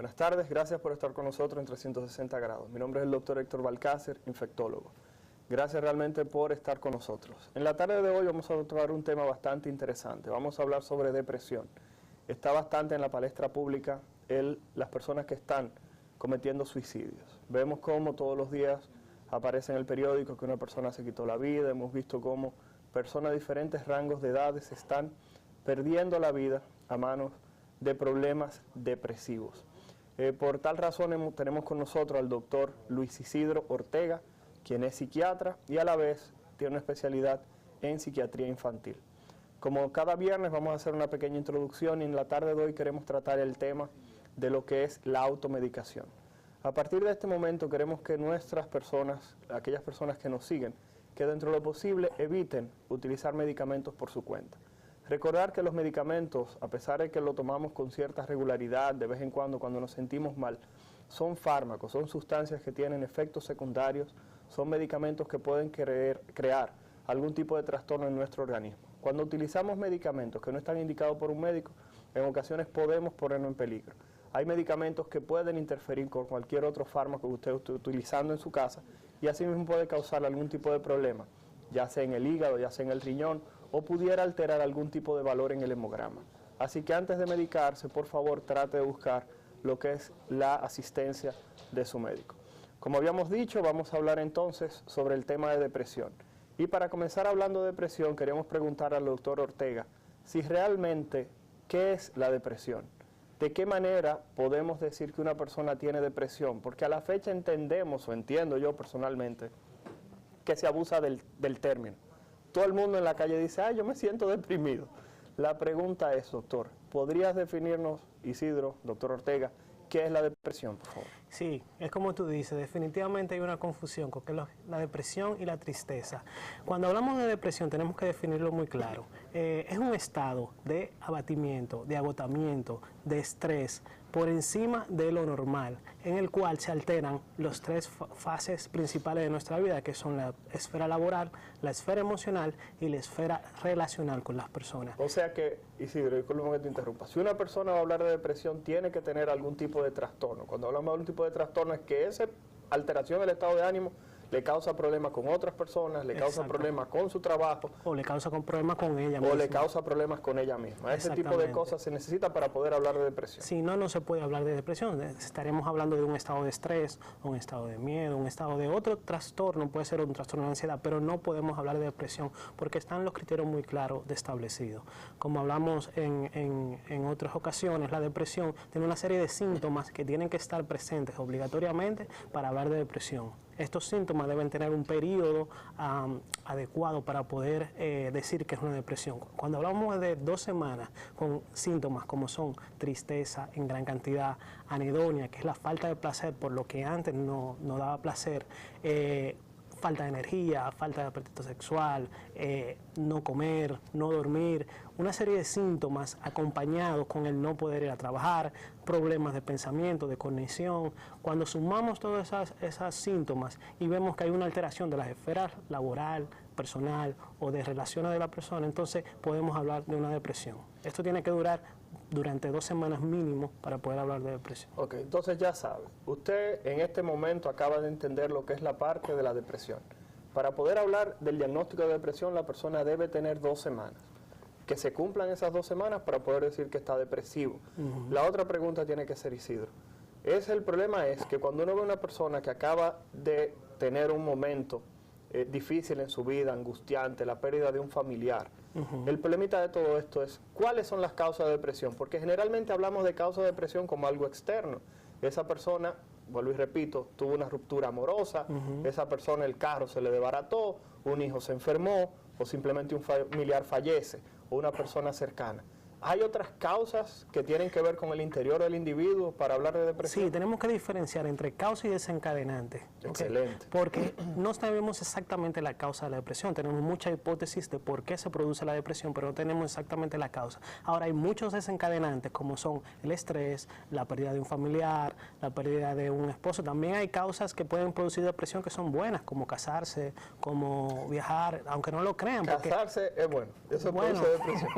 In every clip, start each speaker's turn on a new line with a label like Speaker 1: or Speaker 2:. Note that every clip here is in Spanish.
Speaker 1: Buenas tardes, gracias por estar con nosotros en 360 grados. Mi nombre es el doctor Héctor Balcácer, infectólogo. Gracias realmente por estar con nosotros. En la tarde de hoy vamos a tratar un tema bastante interesante. Vamos a hablar sobre depresión. Está bastante en la palestra pública las personas que están cometiendo suicidios. Vemos cómo todos los días aparece en el periódico que una persona se quitó la vida. Hemos visto cómo personas de diferentes rangos de edades están perdiendo la vida a manos de problemas depresivos. Por tal razón tenemos con nosotros al doctor Luis Isidro Ortega, quien es psiquiatra y a la vez tiene una especialidad en psiquiatría infantil. Como cada viernes vamos a hacer una pequeña introducción y en la tarde de hoy queremos tratar el tema de lo que es la automedicación. A partir de este momento queremos que nuestras personas, aquellas personas que nos siguen, que dentro de lo posible eviten utilizar medicamentos por su cuenta. Recordar que los medicamentos, a pesar de que lo tomamos con cierta regularidad, de vez en cuando nos sentimos mal, son fármacos, son sustancias que tienen efectos secundarios, son medicamentos que pueden crear algún tipo de trastorno en nuestro organismo. Cuando utilizamos medicamentos que no están indicados por un médico, en ocasiones podemos ponernos en peligro. Hay medicamentos que pueden interferir con cualquier otro fármaco que usted esté utilizando en su casa y así mismo puede causar algún tipo de problema, ya sea en el hígado, ya sea en el riñón, o pudiera alterar algún tipo de valor en el hemograma. Así que antes de medicarse, por favor, trate de buscar lo que es la asistencia de su médico. Como habíamos dicho, vamos a hablar entonces sobre el tema de depresión. Y para comenzar hablando de depresión, queremos preguntar al doctor Ortega si realmente, ¿qué es la depresión? ¿De qué manera podemos decir que una persona tiene depresión? Porque a la fecha entendemos, o entiendo yo personalmente, que se abusa del término. Todo el mundo en la calle dice, yo me siento deprimido. La pregunta es, doctor, ¿podrías definirnos, Isidro, doctor Ortega, qué es la depresión, por favor?
Speaker 2: Sí, es como tú dices, definitivamente hay una confusión con la depresión y la tristeza. Cuando hablamos de depresión tenemos que definirlo muy claro. Es un estado de abatimiento, de agotamiento, de estrés, por encima de lo normal, en el cual se alteran las tres fases principales de nuestra vida, que son la esfera laboral, la esfera emocional y la esfera relacional con las personas.
Speaker 1: O sea que, Isidro, disculpe que te interrumpa, si una persona va a hablar de depresión, tiene que tener algún tipo de trastorno. Cuando hablamos de algún tipo de trastorno es que esa alteración del estado de ánimo le causa problemas con otras personas, le causa problemas con su trabajo.
Speaker 2: O le causa problemas con ella misma.
Speaker 1: O le causa problemas con ella misma. Ese tipo de cosas se necesita para poder hablar de depresión.
Speaker 2: Si no, no se puede hablar de depresión. Estaremos hablando de un estado de estrés, un estado de miedo, un estado de otro trastorno, puede ser un trastorno de ansiedad, pero no podemos hablar de depresión porque están los criterios muy claros establecidos. Como hablamos en otras ocasiones, la depresión tiene una serie de síntomas que tienen que estar presentes obligatoriamente para hablar de depresión. Estos síntomas deben tener un periodo adecuado para poder decir que es una depresión. Cuando hablamos de 2 semanas con síntomas como son tristeza en gran cantidad, anedonia, que es la falta de placer por lo que antes no daba placer, falta de energía, falta de apetito sexual, no comer, no dormir, una serie de síntomas acompañados con el no poder ir a trabajar, problemas de pensamiento, de cognición. Cuando sumamos todos esos síntomas y vemos que hay una alteración de las esferas laboral, personal o de relaciones de la persona, entonces podemos hablar de una depresión. Esto tiene que durar durante 2 semanas mínimo para poder hablar de depresión.
Speaker 1: Ok, entonces ya sabe, usted en este momento acaba de entender lo que es la parte de la depresión. Para poder hablar del diagnóstico de depresión, la persona debe tener 2 semanas. Que se cumplan esas 2 semanas para poder decir que está depresivo. La otra pregunta tiene que ser, Isidro. El problema es que cuando uno ve a una persona que acaba de tener un momento difícil en su vida, angustiante, la pérdida de un familiar. El problemita de todo esto es cuáles son las causas de depresión, porque generalmente hablamos de causas de depresión como algo externo. Esa persona, vuelvo y repito, tuvo una ruptura amorosa, esa persona el carro se le desbarató, un hijo se enfermó o simplemente un familiar fallece o una persona cercana. ¿Hay otras causas que tienen que ver con el interior del individuo para hablar de depresión?
Speaker 2: Sí, tenemos que diferenciar entre causa y desencadenante.
Speaker 1: Excelente.
Speaker 2: Porque no sabemos exactamente la causa de la depresión. Tenemos muchas hipótesis de por qué se produce la depresión, pero no tenemos exactamente la causa. Ahora, hay muchos desencadenantes como son el estrés, la pérdida de un familiar, la pérdida de un esposo. También hay causas que pueden producir depresión que son buenas, como casarse, como viajar, aunque no lo crean.
Speaker 1: Casarse es bueno, eso produce depresión.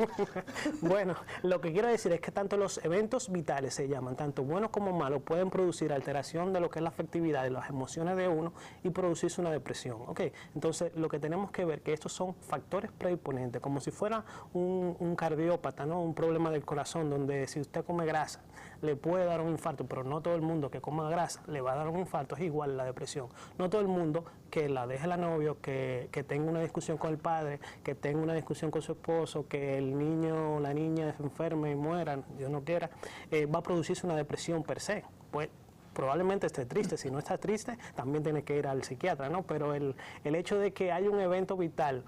Speaker 2: Bueno, Bueno, lo que quiero decir es que tanto los eventos vitales se llaman, tanto buenos como malos, pueden producir alteración de lo que es la afectividad de las emociones de uno y producirse una depresión. ¿Okay? Entonces, lo que tenemos que ver que estos son factores predisponentes, como si fuera un cardiópata, ¿no? Un problema del corazón, donde si usted come grasa, le puede dar un infarto, pero no todo el mundo que coma grasa le va a dar un infarto, es igual la depresión. No todo el mundo que la deje la novio, que tenga una discusión con el padre, que tenga una discusión con su esposo, que el niño o la niña se enferme y muera, Dios no quiera, va a producirse una depresión per se. Pues probablemente esté triste, si no está triste, también tiene que ir al psiquiatra, ¿no? Pero el hecho de que haya un evento vital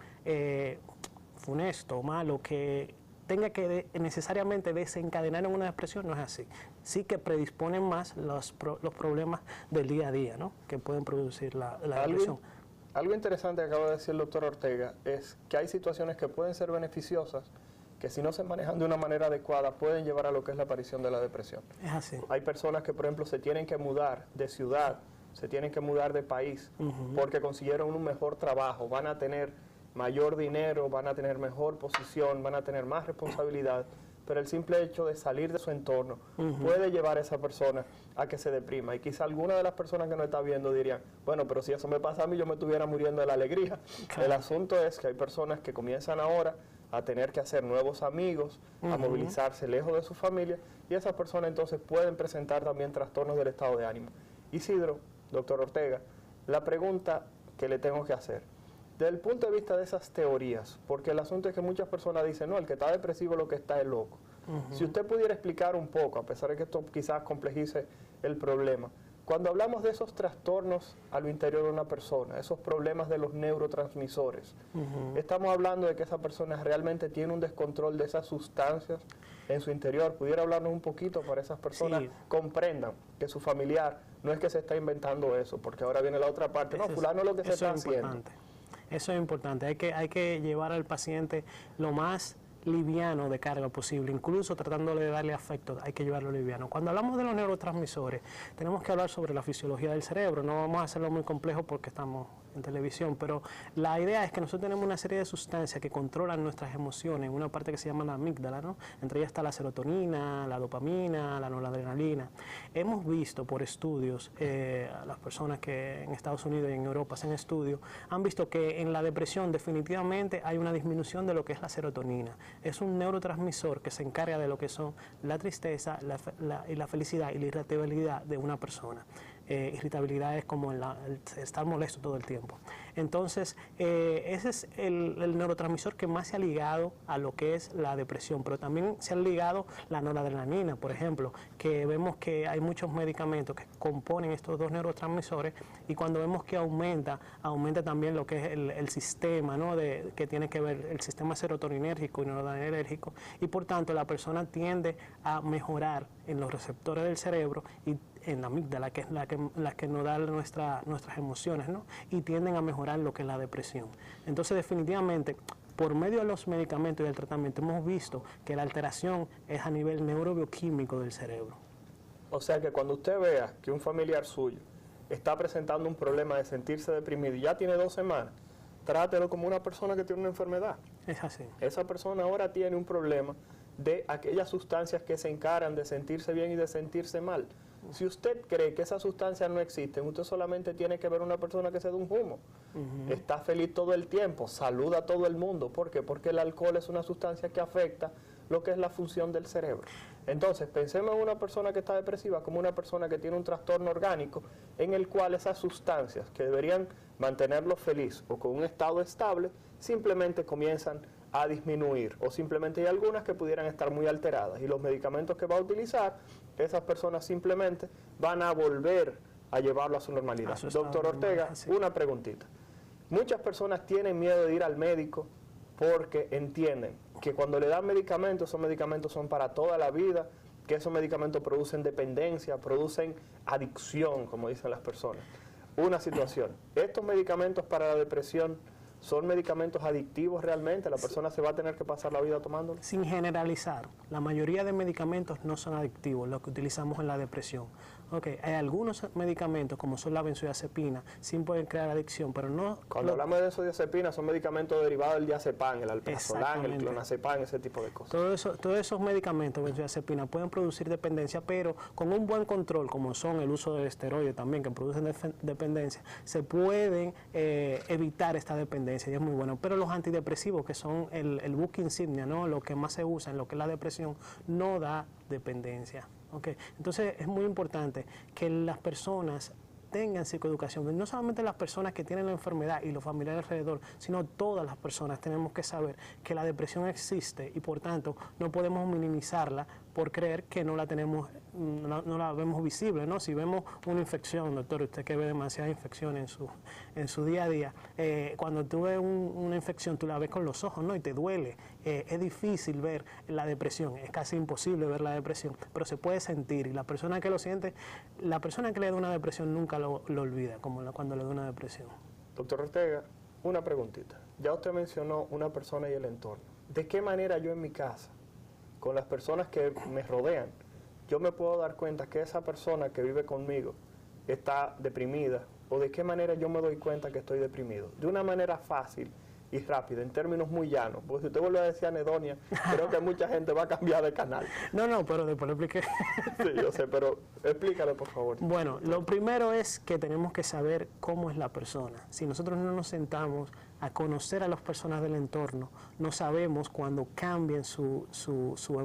Speaker 2: funesto, malo, que tenga que necesariamente desencadenar en una depresión, no es así. Sí que predisponen más los problemas del día a día, ¿no? Que pueden producir la depresión.
Speaker 1: Algo interesante que acaba de decir el doctor Ortega es que hay situaciones que pueden ser beneficiosas, que si no se manejan de una manera adecuada pueden llevar a lo que es la aparición de la depresión.
Speaker 2: Es así.
Speaker 1: Hay personas que, por ejemplo, se tienen que mudar de ciudad, se tienen que mudar de país, porque consiguieron un mejor trabajo, van a tener mayor dinero, van a tener mejor posición, van a tener más responsabilidad, pero el simple hecho de salir de su entorno puede llevar a esa persona a que se deprima. Y quizá alguna de las personas que nos está viendo dirían, bueno, pero si eso me pasa a mí, yo me estuviera muriendo de la alegría. Claro. El asunto es que hay personas que comienzan ahora a tener que hacer nuevos amigos, a movilizarse lejos de su familia, y esas personas entonces pueden presentar también trastornos del estado de ánimo. Isidro, doctor Ortega, la pregunta que le tengo que hacer, desde el punto de vista de esas teorías, porque el asunto es que muchas personas dicen, no, el que está depresivo lo que está es loco. Si usted pudiera explicar un poco, a pesar de que esto quizás complejice el problema, cuando hablamos de esos trastornos a lo interior de una persona, esos problemas de los neurotransmisores, estamos hablando de que esa persona realmente tiene un descontrol de esas sustancias en su interior. ¿Pudiera hablarnos un poquito para esas personas comprendan que su familiar no es que se está inventando eso, porque ahora viene la otra parte, no, fulano es lo que se está haciendo?
Speaker 2: Eso es importante, hay que llevar al paciente lo más liviano de carga posible, incluso tratándole de darle afecto, hay que llevarlo liviano. Cuando hablamos de los neurotransmisores, tenemos que hablar sobre la fisiología del cerebro, no vamos a hacerlo muy complejo porque estamos en televisión, pero la idea es que nosotros tenemos una serie de sustancias que controlan nuestras emociones, una parte que se llama la amígdala, ¿no? Entre ellas está la serotonina, la dopamina, la noradrenalina. Hemos visto por estudios, las personas que en Estados Unidos y en Europa hacen estudios, han visto que en la depresión definitivamente hay una disminución de lo que es la serotonina. Es un neurotransmisor que se encarga de lo que son la tristeza, la felicidad y la irritabilidad de una persona. Irritabilidad es como el estar molesto todo el tiempo. Entonces, ese es el neurotransmisor que más se ha ligado a lo que es la depresión, pero también se ha ligado la noradrenalina, por ejemplo, que vemos que hay muchos medicamentos que componen estos dos neurotransmisores y cuando vemos que aumenta también lo que es el sistema, ¿no? Que tiene que ver el sistema serotoninérgico y noradrenérgico y por tanto la persona tiende a mejorar en los receptores del cerebro y en la amígdala, que es la que nos da nuestras emociones, ¿no? Y tienden a mejorar lo que es la depresión. Entonces, definitivamente, por medio de los medicamentos y del tratamiento, hemos visto que la alteración es a nivel neurobioquímico del cerebro.
Speaker 1: O sea que cuando usted vea que un familiar suyo está presentando un problema de sentirse deprimido y ya tiene 2 semanas, trátelo como una persona que tiene una enfermedad.
Speaker 2: Es así.
Speaker 1: Esa persona ahora tiene un problema de aquellas sustancias que se encargan de sentirse bien y de sentirse mal. Si usted cree que esas sustancias no existen, usted solamente tiene que ver una persona que se da un humo. Está feliz todo el tiempo, saluda a todo el mundo. ¿Por qué? Porque el alcohol es una sustancia que afecta lo que es la función del cerebro. Entonces, pensemos en una persona que está depresiva como una persona que tiene un trastorno orgánico en el cual esas sustancias que deberían mantenerlo feliz o con un estado estable, simplemente comienzan a disminuir o simplemente hay algunas que pudieran estar muy alteradas y los medicamentos que va a utilizar, esas personas simplemente van a volver a llevarlo a su normalidad. Doctor Ortega, una preguntita. Muchas personas tienen miedo de ir al médico porque entienden que cuando le dan medicamentos, esos medicamentos son para toda la vida, que esos medicamentos producen dependencia, producen adicción, como dicen las personas. Una situación, estos medicamentos para la depresión ¿son medicamentos adictivos realmente? ¿La persona se va a tener que pasar la vida tomándolos?
Speaker 2: Sin generalizar, la mayoría de medicamentos no son adictivos, los que utilizamos en la depresión. Okay. Hay algunos medicamentos, como son la benzodiazepina, sí pueden crear adicción, pero no...
Speaker 1: Cuando hablamos de benzodiazepina, son medicamentos derivados del diazepam, el alprazolam, el clonazepam, ese tipo de cosas.
Speaker 2: Todos esos medicamentos, benzodiazepina, pueden producir dependencia, pero con un buen control, como son el uso de esteroides también, que producen dependencia, se pueden evitar esta dependencia, y es muy bueno. Pero los antidepresivos, que son el buque insignia, ¿no? Lo que más se usa en lo que es la depresión, no da dependencia. Okay. Entonces es muy importante que las personas tengan psicoeducación, no solamente las personas que tienen la enfermedad y los familiares alrededor, sino todas las personas tenemos que saber que la depresión existe y por tanto no podemos minimizarla por creer que no la tenemos, no la vemos visible, ¿no? Si vemos una infección, doctor, usted que ve demasiadas infecciones en su día a día, cuando tú ves una infección, tú la ves con los ojos, ¿no? Y te duele. Es difícil ver la depresión, es casi imposible ver la depresión, pero se puede sentir y la persona que lo siente, la persona que le da una depresión nunca lo olvida, como cuando le da una depresión.
Speaker 1: Doctor Ortega, una preguntita. Ya usted mencionó una persona y el entorno. ¿De qué manera yo en mi casa, con las personas que me rodean, yo me puedo dar cuenta que esa persona que vive conmigo está deprimida? ¿O de qué manera yo me doy cuenta que estoy deprimido? De una manera fácil y rápida, en términos muy llanos. Porque si usted vuelve a decir anedonia, creo que mucha gente va a cambiar de canal.
Speaker 2: No, pero después lo expliqué.
Speaker 1: Sí, yo sé, pero explícalo, por favor.
Speaker 2: Bueno, lo primero es que tenemos que saber cómo es la persona. Si nosotros no nos sentamos a conocer a las personas del entorno, no sabemos cuándo cambian su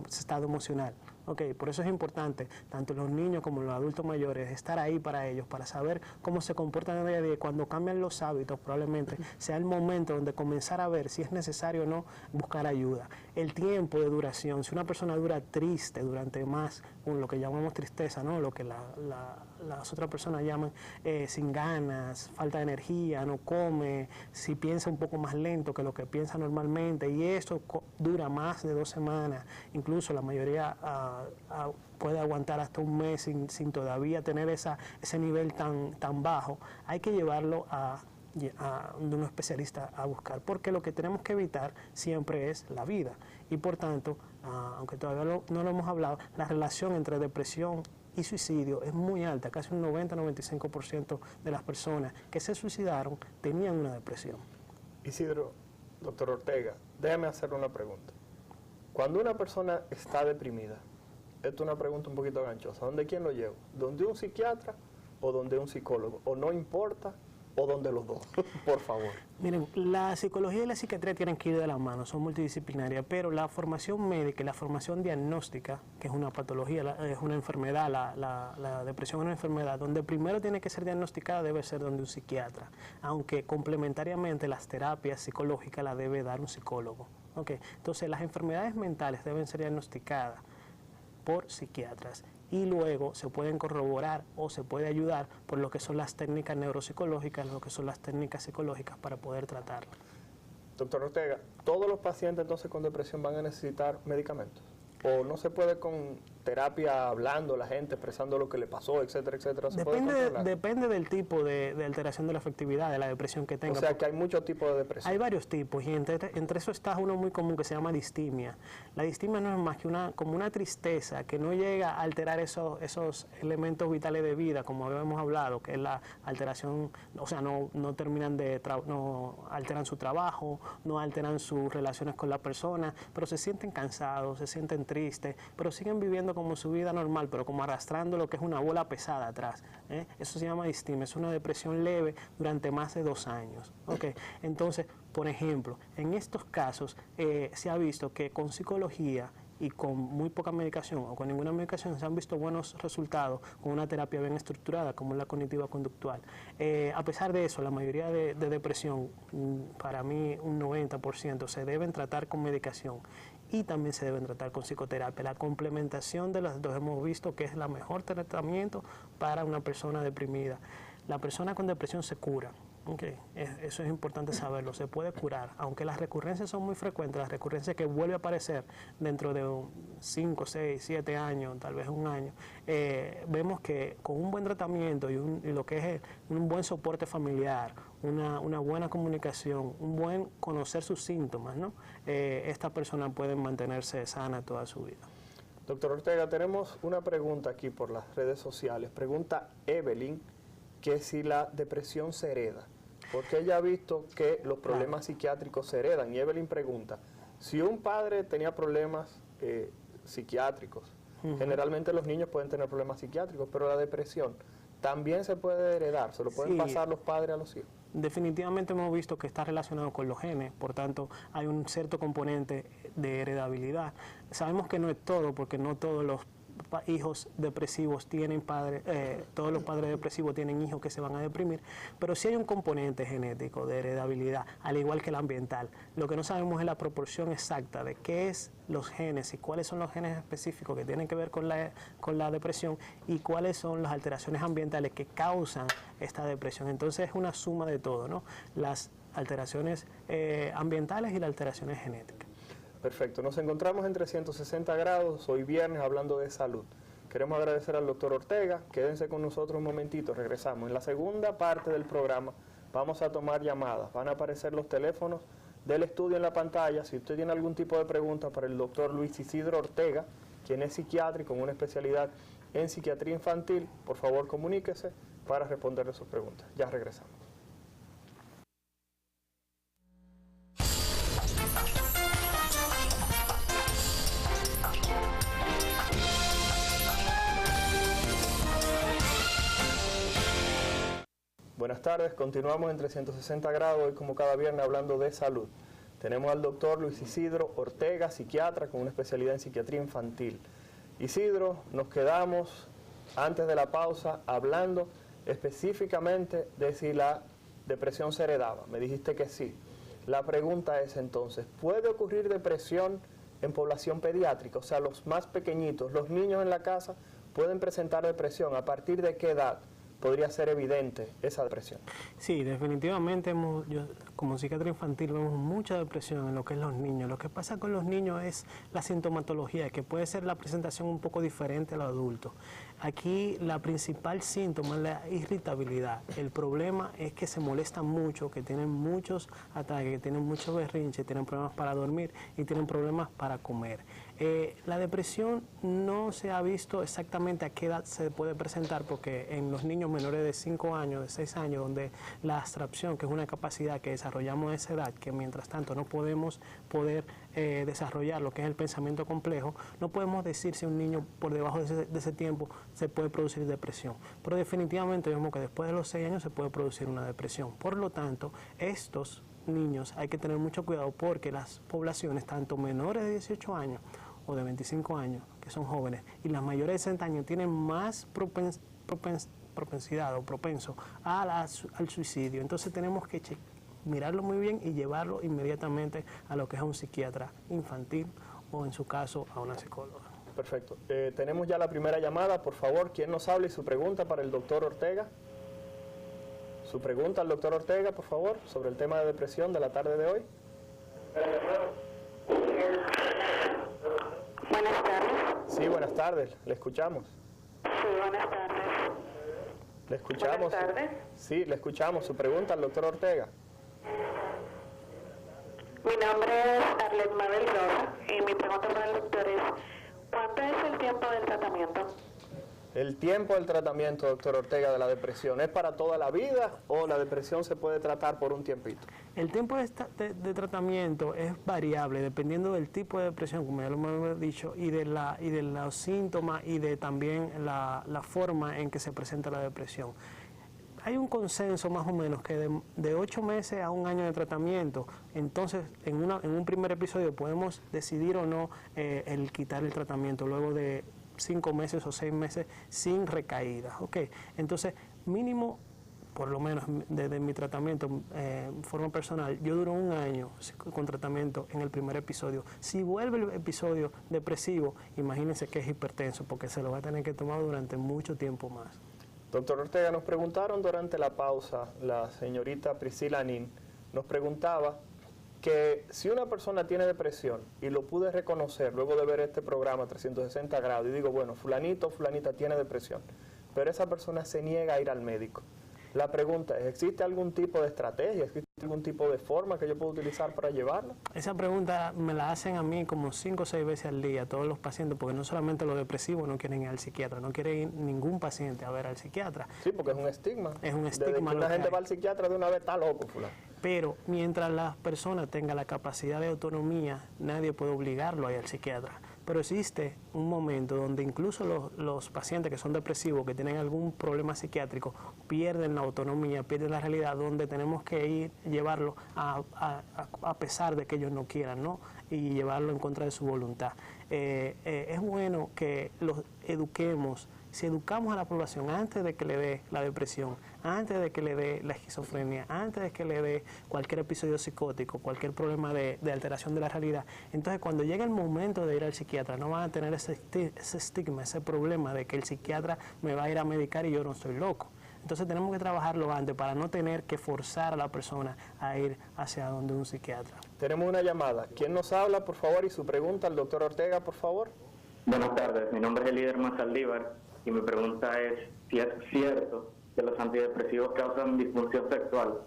Speaker 2: estado emocional. Okay, por eso es importante, tanto los niños como los adultos mayores, estar ahí para ellos, para saber cómo se comportan en el día a día. Cuando cambian los hábitos, probablemente sea el momento donde comenzar a ver si es necesario o no buscar ayuda. El tiempo de duración, si una persona dura triste durante más, lo que llamamos tristeza, ¿no? Lo que las otras personas llaman sin ganas, falta de energía, no come, si piensa un poco más lento que lo que piensa normalmente, y eso dura más de 2 semanas, incluso la mayoría puede aguantar hasta un mes sin todavía tener ese nivel tan bajo, hay que llevarlo a un especialista a buscar, porque lo que tenemos que evitar siempre es la vida, y por tanto, aunque todavía no lo hemos hablado, la relación entre depresión y suicidio es muy alta, casi un 90-95% de las personas que se suicidaron tenían una depresión.
Speaker 1: Isidro, doctor Ortega, déjame hacerle una pregunta. Cuando una persona está deprimida, esto es una pregunta un poquito ganchosa, ¿dónde quién lo llevo? ¿Dónde un psiquiatra o donde un psicólogo? ¿O no importa? ¿O donde los dos? Por favor.
Speaker 2: Miren, la psicología y la psiquiatría tienen que ir de la mano, son multidisciplinarias, pero la formación médica y la formación diagnóstica, que es una patología, es una enfermedad, la depresión es una enfermedad, donde primero tiene que ser diagnosticada debe ser donde un psiquiatra, aunque complementariamente las terapias psicológicas las debe dar un psicólogo. Okay. Entonces, las enfermedades mentales deben ser diagnosticadas por psiquiatras y luego se pueden corroborar o se puede ayudar por lo que son las técnicas neuropsicológicas, lo que son las técnicas psicológicas para poder tratarlo.
Speaker 1: Doctor Ortega, ¿todos los pacientes entonces con depresión van a necesitar medicamentos? ¿O no se puede con terapia hablando, la gente expresando lo que le pasó, etcétera, etcétera?
Speaker 2: Depende del tipo de alteración de la afectividad, de la depresión que tenga.
Speaker 1: O sea, que hay muchos tipos de depresión.
Speaker 2: Hay varios tipos y entre eso está uno muy común que se llama distimia. La distimia no es más que como una tristeza que no llega a alterar esos elementos vitales de vida, como habíamos hablado, que es la alteración, o sea, no alteran su trabajo, no alteran sus relaciones con la persona, pero se sienten cansados, se sienten tristes, pero siguen viviendo como su vida normal, pero como arrastrando lo que es una bola pesada atrás. Eso se llama distimia, es una depresión leve durante más de 2 años. Okay. Entonces, por ejemplo, en estos casos se ha visto que con psicología y con muy poca medicación o con ninguna medicación se han visto buenos resultados con una terapia bien estructurada como la cognitiva conductual. A pesar de eso, la mayoría de depresión, para mí un 90%, se deben tratar con medicación y también se deben tratar con psicoterapia. La complementación de las dos hemos visto que es la mejor tratamiento para una persona deprimida. La persona con depresión se cura. Okay. Eso es importante saberlo, se puede curar, aunque las recurrencias son muy frecuentes, las recurrencias que vuelve a aparecer dentro de 5, 6, 7 años, tal vez un año, vemos que con un buen tratamiento y lo que es un buen soporte familiar, una buena comunicación, un buen conocer sus síntomas, ¿no? Esta persona puede mantenerse sana toda su vida.
Speaker 1: Doctor Ortega, tenemos una pregunta aquí por las redes sociales. Pregunta Evelyn que si la depresión se hereda, porque ella ha visto que los problemas psiquiátricos se heredan. Y Evelyn pregunta, si un padre tenía problemas psiquiátricos, generalmente los niños pueden tener problemas psiquiátricos, pero la depresión también se puede heredar, se lo pueden pasar los padres a los hijos.
Speaker 2: Definitivamente hemos visto que está relacionado con los genes, por tanto hay un cierto componente de heredabilidad. Sabemos que no es todo, porque no todos los hijos depresivos tienen padres, todos los padres depresivos tienen hijos que se van a deprimir, pero sí hay un componente genético de heredabilidad, al igual que el ambiental. Lo que no sabemos es la proporción exacta de qué es los genes y cuáles son los genes específicos que tienen que ver con la depresión y cuáles son las alteraciones ambientales que causan esta depresión. Entonces es una suma de todo, ¿no? Las alteraciones ambientales y las alteraciones genéticas.
Speaker 1: Perfecto, nos encontramos en 360 grados, hoy viernes, hablando de salud. Queremos agradecer al doctor Ortega, quédense con nosotros un momentito, regresamos. En la segunda parte del programa vamos a tomar llamadas, van a aparecer los teléfonos del estudio en la pantalla. Si usted tiene algún tipo de pregunta para el doctor Luis Isidro Ortega, quien es psiquiatra y con una especialidad en psiquiatría infantil, por favor comuníquese para responderle sus preguntas. Ya regresamos. Buenas tardes, continuamos en 360 grados, hoy como cada viernes hablando de salud. Tenemos al doctor Luis Isidro Ortega, psiquiatra con una especialidad en psiquiatría infantil. Isidro, nos quedamos antes de la pausa hablando específicamente de si la depresión se heredaba. Me dijiste que sí. La pregunta es entonces, ¿puede ocurrir depresión en población pediátrica? O sea, los más pequeñitos, los niños en la casa pueden presentar depresión. ¿A partir de qué edad podría ser evidente esa depresión?
Speaker 2: Sí, definitivamente yo como psiquiatra infantil vemos mucha depresión en lo que es los niños. Lo que pasa con los niños es la sintomatología, que puede ser la presentación un poco diferente a los adultos. Aquí la principal síntoma es la irritabilidad. El problema es que se molestan mucho, que tienen muchos ataques, que tienen muchos berrinches, tienen problemas para dormir y tienen problemas para comer. La depresión no se ha visto exactamente a qué edad se puede presentar, porque en los niños menores de 5 años, de 6 años, donde la abstracción, que es una capacidad que desarrollamos a esa edad, que mientras tanto no podemos desarrollar lo que es el pensamiento complejo, no podemos decir si un niño por debajo de ese tiempo se puede producir depresión. Pero definitivamente vemos que después de los 6 años se puede producir una depresión. Por lo tanto, estos niños hay que tener mucho cuidado, porque las poblaciones, tanto menores de 18 años o de 25 años, que son jóvenes, y las mayores de 60 años tienen más propensidad o propenso al suicidio. Entonces tenemos que mirarlo muy bien y llevarlo inmediatamente a lo que es un psiquiatra infantil o en su caso a una psicóloga.
Speaker 1: Perfecto. Tenemos ya la primera llamada. Por favor, ¿quién nos habla y su pregunta para el doctor Ortega? Su pregunta al doctor Ortega, por favor, sobre el tema de depresión de la tarde de hoy.
Speaker 3: Buenas tardes.
Speaker 1: Sí, buenas tardes. Le escuchamos.
Speaker 3: Sí, buenas tardes.
Speaker 1: Le escuchamos.
Speaker 3: Buenas tardes.
Speaker 1: Sí, le escuchamos. Su pregunta al doctor Ortega.
Speaker 3: Mi nombre es Arlet Mabel Rosa y mi pregunta para el doctor es, ¿cuánto es el tiempo del tratamiento?
Speaker 1: El tiempo del tratamiento, doctor Ortega, de la depresión, ¿es para toda la vida o la depresión se puede tratar por un tiempito?
Speaker 2: El tiempo de tratamiento es variable dependiendo del tipo de depresión, como ya lo hemos dicho, y de los síntomas y de también la forma en que se presenta la depresión. Hay un consenso más o menos que de 8 meses a 1 año de tratamiento. Entonces, en un primer episodio podemos decidir o no el quitar el tratamiento luego de 5 meses o 6 meses sin recaídas. ¿Okay? Entonces, mínimo, por lo menos desde mi tratamiento en forma personal, yo duro 1 año con tratamiento en el primer episodio. Si vuelve el episodio depresivo, imagínense que es hipertenso, porque se lo va a tener que tomar durante mucho tiempo más.
Speaker 1: Doctor Ortega, nos preguntaron durante la pausa, la señorita Priscila Nin nos preguntaba que si una persona tiene depresión, y lo pude reconocer luego de ver este programa 360 grados, y digo, bueno, fulanito o fulanita tiene depresión, pero esa persona se niega a ir al médico. La pregunta es, ¿existe algún tipo de estrategia, existe algún tipo de forma que yo puedo utilizar para llevarlo?
Speaker 2: Esa pregunta me la hacen a mí como 5 o 6 veces al día, todos los pacientes, porque no solamente los depresivos no quieren ir al psiquiatra, no quiere ir ningún paciente a ver al psiquiatra.
Speaker 1: Sí, porque es un estigma.
Speaker 2: Es un
Speaker 1: Desde
Speaker 2: estigma
Speaker 1: que
Speaker 2: lo
Speaker 1: la
Speaker 2: que
Speaker 1: gente
Speaker 2: hay.
Speaker 1: va al psiquiatra de una vez está loco, fulano.
Speaker 2: Pero mientras la persona tenga la capacidad de autonomía, nadie puede obligarlo a ir al psiquiatra. Pero existe un momento donde incluso los pacientes que son depresivos, que tienen algún problema psiquiátrico, pierden la autonomía, pierden la realidad, donde tenemos que ir, llevarlo a pesar de que ellos no quieran, ¿no? Y llevarlo en contra de su voluntad. Es bueno que los eduquemos. Si educamos a la población antes de que le dé la depresión, antes de que le dé la esquizofrenia, antes de que le dé cualquier episodio psicótico, cualquier problema de alteración de la realidad, entonces cuando llegue el momento de ir al psiquiatra no van a tener ese estigma, ese problema de que el psiquiatra me va a ir a medicar y yo no estoy loco. Entonces tenemos que trabajarlo antes para no tener que forzar a la persona a ir hacia donde un psiquiatra.
Speaker 1: Tenemos una llamada. ¿Quién nos habla, por favor? Y su pregunta al doctor Ortega, por favor.
Speaker 4: Buenas tardes, mi nombre es Eliderma Saldívar y mi pregunta es si es cierto que los antidepresivos causan disfunción sexual.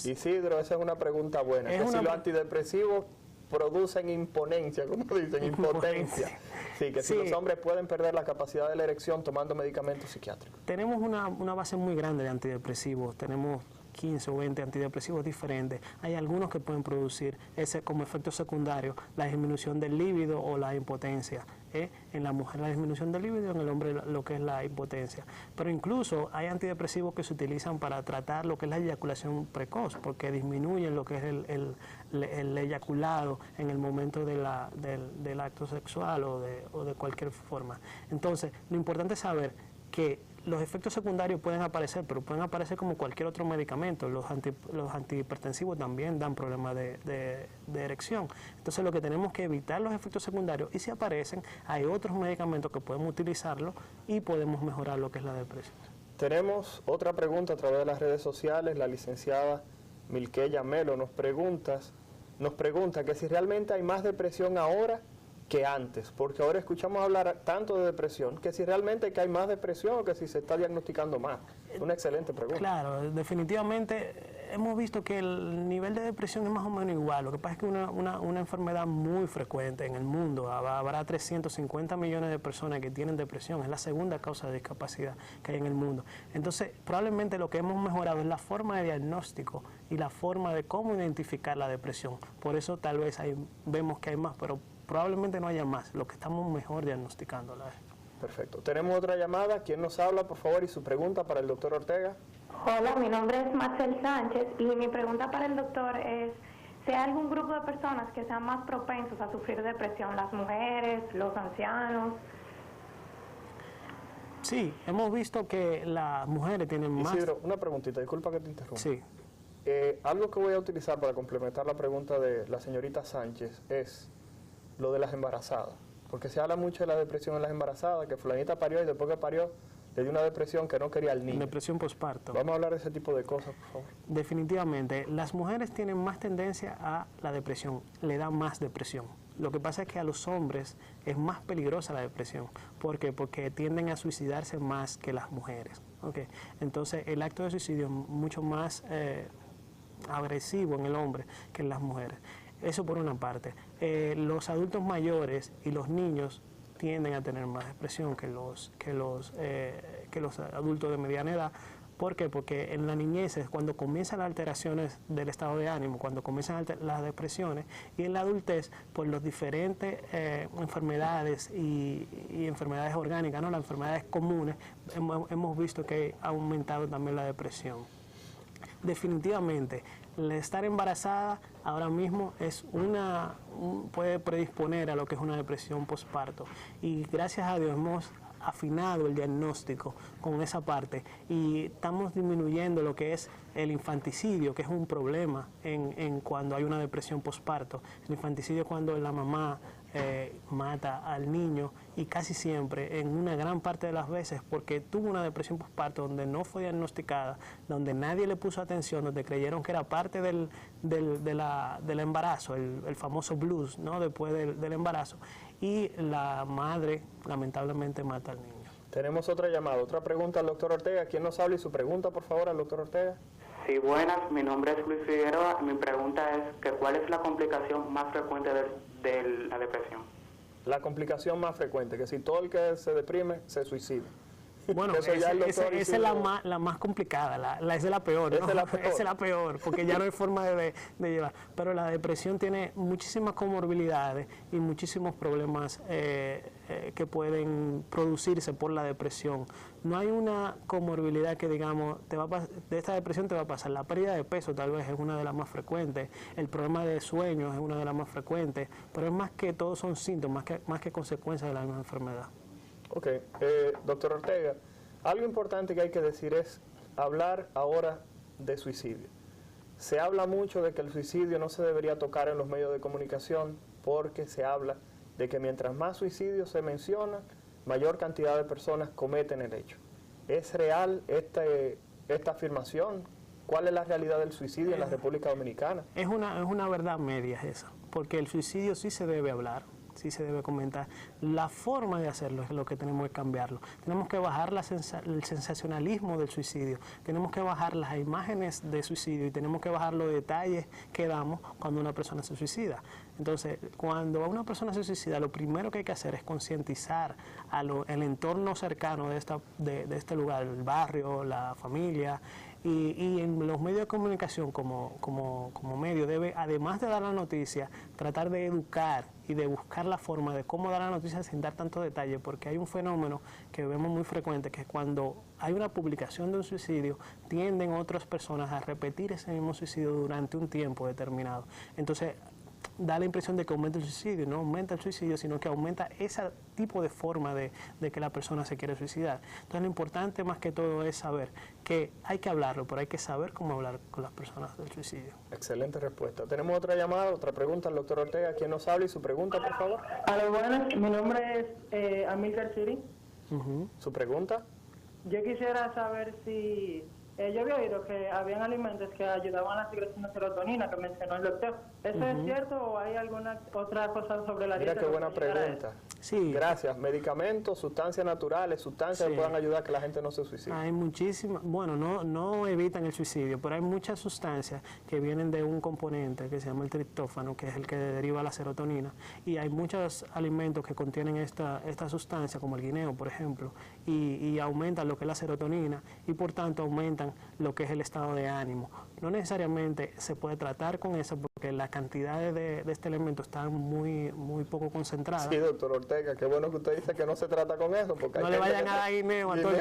Speaker 1: Isidro, esa es una pregunta buena. Que si los antidepresivos producen imponencia, como dicen, impotencia. Sí, que si los hombres pueden perder la capacidad de la erección tomando medicamentos psiquiátricos.
Speaker 2: Tenemos una base muy grande de antidepresivos, tenemos 15 o 20 antidepresivos diferentes. Hay algunos que pueden producir ese como efecto secundario la disminución del líbido o la impotencia. En la mujer la disminución del líbido, en el hombre lo que es la impotencia. Pero incluso hay antidepresivos que se utilizan para tratar lo que es la eyaculación precoz, porque disminuyen lo que es el eyaculado en el momento del acto sexual o de cualquier forma. Entonces, lo importante es saber que los efectos secundarios pueden aparecer, pero pueden aparecer como cualquier otro medicamento. Los antihipertensivos también dan problemas de erección. Entonces lo que tenemos que evitar los efectos secundarios, y si aparecen, hay otros medicamentos que podemos utilizarlo y podemos mejorar lo que es la depresión.
Speaker 1: Tenemos otra pregunta a través de las redes sociales. La licenciada Milqueya Melo nos pregunta que si realmente hay más depresión ahora que antes, porque ahora escuchamos hablar tanto de depresión, que si realmente que hay más depresión o que si se está diagnosticando más. Una excelente pregunta.
Speaker 2: Claro, definitivamente hemos visto que el nivel de depresión es más o menos igual. Lo que pasa es que es una enfermedad muy frecuente en el mundo. Habrá 350 millones de personas que tienen depresión. Es la segunda causa de discapacidad que hay en el mundo. Entonces, probablemente lo que hemos mejorado es la forma de diagnóstico y la forma de cómo identificar la depresión. Por eso tal vez vemos que hay más, pero probablemente no haya más, lo que estamos mejor diagnosticándola.
Speaker 1: Perfecto. Tenemos otra llamada. ¿Quién nos habla, por favor? Y su pregunta para el doctor Ortega.
Speaker 3: Hola, mi nombre es Marcel Sánchez y mi pregunta para el doctor es si hay algún grupo de personas que sean más propensos a sufrir depresión, las mujeres, los ancianos.
Speaker 2: Sí, hemos visto que las mujeres tienen más...
Speaker 1: Isidro, una preguntita, disculpa que te interrumpa.
Speaker 2: Sí.
Speaker 1: Algo que voy a utilizar para complementar la pregunta de la señorita Sánchez es lo de las embarazadas, porque se habla mucho de la depresión en las embarazadas, que fulanita parió y después que parió le dio una depresión que no quería al niño.
Speaker 2: Depresión posparto.
Speaker 1: Vamos a hablar de ese tipo de cosas, por favor.
Speaker 2: Definitivamente, las mujeres tienen más tendencia a la depresión, le da más depresión. Lo que pasa es que a los hombres es más peligrosa la depresión. ¿Por qué? Porque tienden a suicidarse más que las mujeres. ¿Okay? Entonces, el acto de suicidio es mucho más agresivo en el hombre que en las mujeres. Eso por una parte. Los adultos mayores y los niños tienden a tener más depresión que los adultos de mediana edad. ¿Por qué? Porque en la niñez es cuando comienzan las alteraciones del estado de ánimo, cuando comienzan las depresiones, y en la adultez, por las diferentes enfermedades y enfermedades orgánicas, ¿no? Las enfermedades comunes, hemos visto que ha aumentado también la depresión. Definitivamente, el estar embarazada ahora mismo es puede predisponer a lo que es una depresión posparto, y gracias a Dios hemos afinado el diagnóstico con esa parte y estamos disminuyendo lo que es el infanticidio, que es un problema en cuando hay una depresión posparto. El infanticidio es cuando la mamá mata al niño, y casi siempre, en una gran parte de las veces, porque tuvo una depresión posparto donde no fue diagnosticada, donde nadie le puso atención, donde creyeron que era parte del embarazo, el famoso blues, ¿no? Después del embarazo, y la madre lamentablemente mata al niño.
Speaker 1: Tenemos otra llamada, otra pregunta al doctor Ortega. ¿Quién nos habla y su pregunta, por favor, al doctor Ortega?
Speaker 5: Sí, buenas. Mi nombre es Luis Figueroa. Mi pregunta es que ¿cuál es la complicación más frecuente de la depresión?
Speaker 1: La complicación más frecuente, que si todo el que se deprime se suicida.
Speaker 2: Bueno,
Speaker 1: Eso ya el doctor
Speaker 2: esa es la más complicada, esa es la peor, ¿no?
Speaker 1: Esa es la peor.
Speaker 2: Esa es la peor, porque ya no hay forma de llevar. Pero la depresión tiene muchísimas comorbilidades y muchísimos problemas que pueden producirse por la depresión. No hay una comorbilidad que digamos, de esta depresión te va a pasar. La pérdida de peso tal vez es una de las más frecuentes, el problema de sueño es una de las más frecuentes, pero es más que todos son síntomas, más que consecuencias de la misma enfermedad.
Speaker 1: Ok, doctor Ortega, algo importante que hay que decir es hablar ahora de suicidio. Se habla mucho de que el suicidio no se debería tocar en los medios de comunicación porque se habla de que mientras más suicidios se mencionan, mayor cantidad de personas cometen el hecho. ¿Es real esta afirmación? ¿Cuál es la realidad del suicidio en la República Dominicana?
Speaker 2: Es una verdad media esa, porque el suicidio sí se debe hablar, sí se debe comentar. La forma de hacerlo es lo que tenemos que cambiarlo. Tenemos que bajar el sensacionalismo del suicidio, tenemos que bajar las imágenes de suicidio y tenemos que bajar los detalles que damos cuando una persona se suicida. Entonces, cuando una persona se suicida, lo primero que hay que hacer es concientizar el entorno cercano de este lugar, el barrio, la familia, y en los medios de comunicación como medio debe, además de dar la noticia, tratar de educar y de buscar la forma de cómo dar la noticia sin dar tanto detalle, porque hay un fenómeno que vemos muy frecuente, que es cuando hay una publicación de un suicidio, tienden otras personas a repetir ese mismo suicidio durante un tiempo determinado. Entonces, da la impresión de que aumenta el suicidio, no aumenta el suicidio, sino que aumenta ese tipo de forma de que la persona se quiere suicidar. Entonces lo importante más que todo es saber que hay que hablarlo, pero hay que saber cómo hablar con las personas del suicidio.
Speaker 1: Excelente respuesta. Tenemos otra llamada, otra pregunta al doctor Ortega. ¿Quién nos habla y su pregunta, por favor?
Speaker 6: Hola, buenas. Mi nombre es Amílcar Siri.
Speaker 1: ¿Su pregunta?
Speaker 6: Yo quisiera saber si... yo había oído que habían alimentos que ayudaban a la secreción de serotonina, que mencionó el doctor. ¿Eso es cierto o hay alguna otra cosa sobre la dieta?
Speaker 1: Mira qué buena pregunta.
Speaker 2: Sí.
Speaker 1: Gracias. Medicamentos, sustancias naturales, sustancias que puedan ayudar a que la gente no se suicide.
Speaker 2: Hay muchísimas, bueno, no evitan el suicidio, pero hay muchas sustancias que vienen de un componente que se llama el triptófano, que es el que deriva la serotonina, y hay muchos alimentos que contienen esta sustancia, como el guineo, por ejemplo, y aumentan lo que es la serotonina, y por tanto aumentan lo que es el estado de ánimo. No necesariamente se puede tratar con eso porque las cantidades de este elemento están muy poco concentradas.
Speaker 1: Sí, doctor Ortega, qué bueno que usted dice que no se trata con eso. Porque
Speaker 2: no le vayan a dar guineo a todo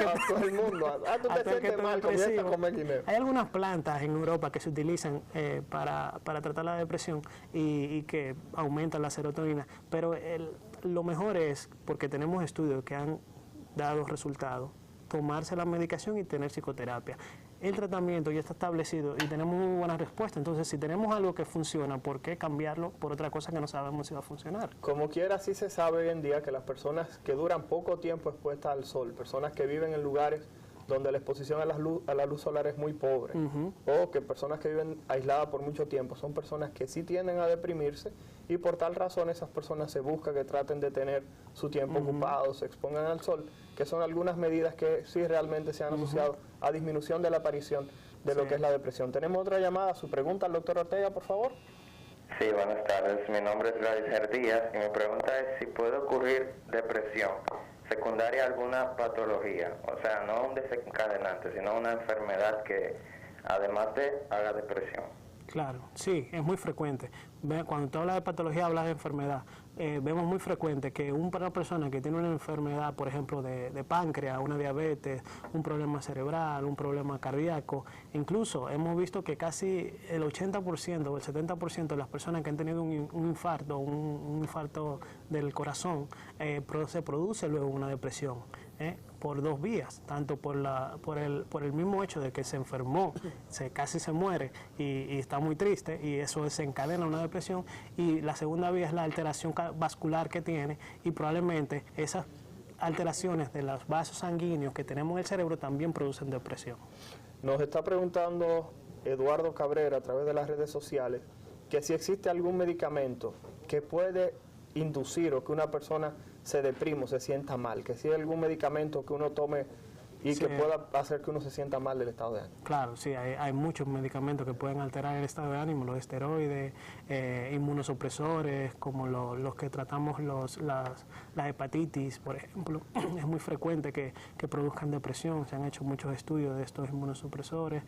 Speaker 2: el
Speaker 1: mundo. Tú te sientes mal, comienza a comer guineo.
Speaker 2: Hay algunas plantas en Europa que se utilizan para tratar la depresión y que aumentan la serotonina, pero lo mejor es, porque tenemos estudios que han dado resultados, tomarse la medicación y tener psicoterapia. El tratamiento ya está establecido y tenemos muy buena respuesta. Entonces, si tenemos algo que funciona, ¿por qué cambiarlo por otra cosa que no sabemos si va a funcionar?
Speaker 1: Como quiera, sí se sabe hoy en día que las personas que duran poco tiempo expuestas al sol, personas que viven en lugares donde la exposición a la luz solar es muy pobre, o que personas que viven aisladas por mucho tiempo, son personas que sí tienden a deprimirse y por tal razón esas personas se busca que traten de tener su tiempo ocupado, se expongan al sol, que son algunas medidas que sí realmente se han asociado a disminución de la aparición de lo que es la depresión. Tenemos otra llamada, su pregunta al doctor Ortega, por favor.
Speaker 7: Sí, buenas tardes. Mi nombre es Gladys Díaz y mi pregunta es si puede ocurrir depresión secundaria a alguna patología, o sea, no un desencadenante, sino una enfermedad que además de haga depresión.
Speaker 2: Claro, sí, es muy frecuente. Cuando tú hablas de patología, hablas de enfermedad. Vemos muy frecuente que una persona que tiene una enfermedad, por ejemplo, de páncreas, una diabetes, un problema cerebral, un problema cardíaco, incluso hemos visto que casi el 80% o el 70% de las personas que han tenido un infarto del corazón, se produce luego una depresión. Por dos vías, tanto por el mismo hecho de que se enfermó, casi se muere y está muy triste y eso desencadena una depresión, y la segunda vía es la alteración vascular que tiene y probablemente esas alteraciones de los vasos sanguíneos que tenemos en el cerebro también producen depresión.
Speaker 1: Nos está preguntando Eduardo Cabrera a través de las redes sociales que si existe algún medicamento que puede inducir o que una persona se deprima o se sienta mal? Que si hay algún medicamento que uno tome y
Speaker 2: Sí.
Speaker 1: que pueda hacer que uno se sienta mal del estado de ánimo.
Speaker 2: Claro, sí, hay muchos medicamentos que pueden alterar el estado de ánimo, los esteroides, inmunosupresores, como los que tratamos la hepatitis, por ejemplo. Es muy frecuente que produzcan depresión, se han hecho muchos estudios de estos inmunosupresores,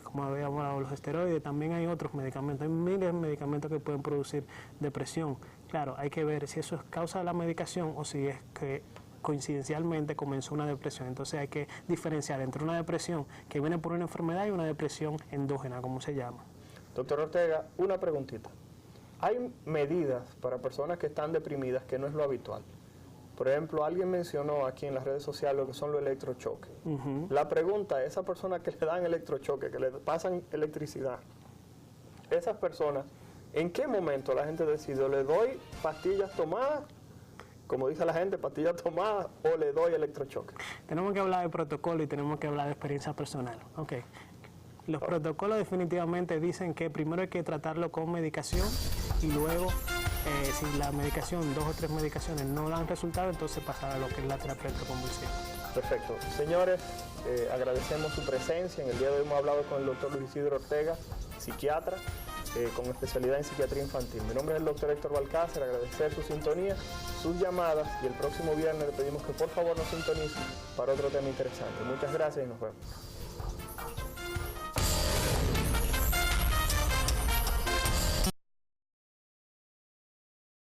Speaker 2: como habíamos hablado, los esteroides, también hay otros medicamentos, hay miles de medicamentos que pueden producir depresión. Claro, hay que ver si eso es causa de la medicación o si es que coincidencialmente comenzó una depresión. Entonces hay que diferenciar entre una depresión que viene por una enfermedad y una depresión endógena, como se llama.
Speaker 1: Doctor Ortega, una preguntita. Hay medidas para personas que están deprimidas que no es lo habitual. Por ejemplo, alguien mencionó aquí en las redes sociales lo que son los electrochoques. La pregunta es, esa persona que le dan electrochoque, que le pasan electricidad, esas personas, ¿en qué momento la gente decide, le doy pastillas tomadas, como dice la gente, pastillas tomadas, o le doy electrochoque?
Speaker 2: Tenemos que hablar de protocolo y tenemos que hablar de experiencia personal. Okay. Los protocolos definitivamente dicen que primero hay que tratarlo con medicación y luego, si la medicación, 2 o 3 medicaciones no dan resultado, entonces pasar a lo que es la terapia electroconvulsiva.
Speaker 1: Perfecto. Señores, agradecemos su presencia. En el día de hoy hemos hablado con el doctor Luis Isidro Ortega, psiquiatra, con especialidad en psiquiatría infantil. Mi nombre es el doctor Héctor Balcácer, agradecer su sintonía, sus llamadas, y el próximo viernes le pedimos que por favor nos sintonicen para otro tema interesante. Muchas gracias y nos vemos.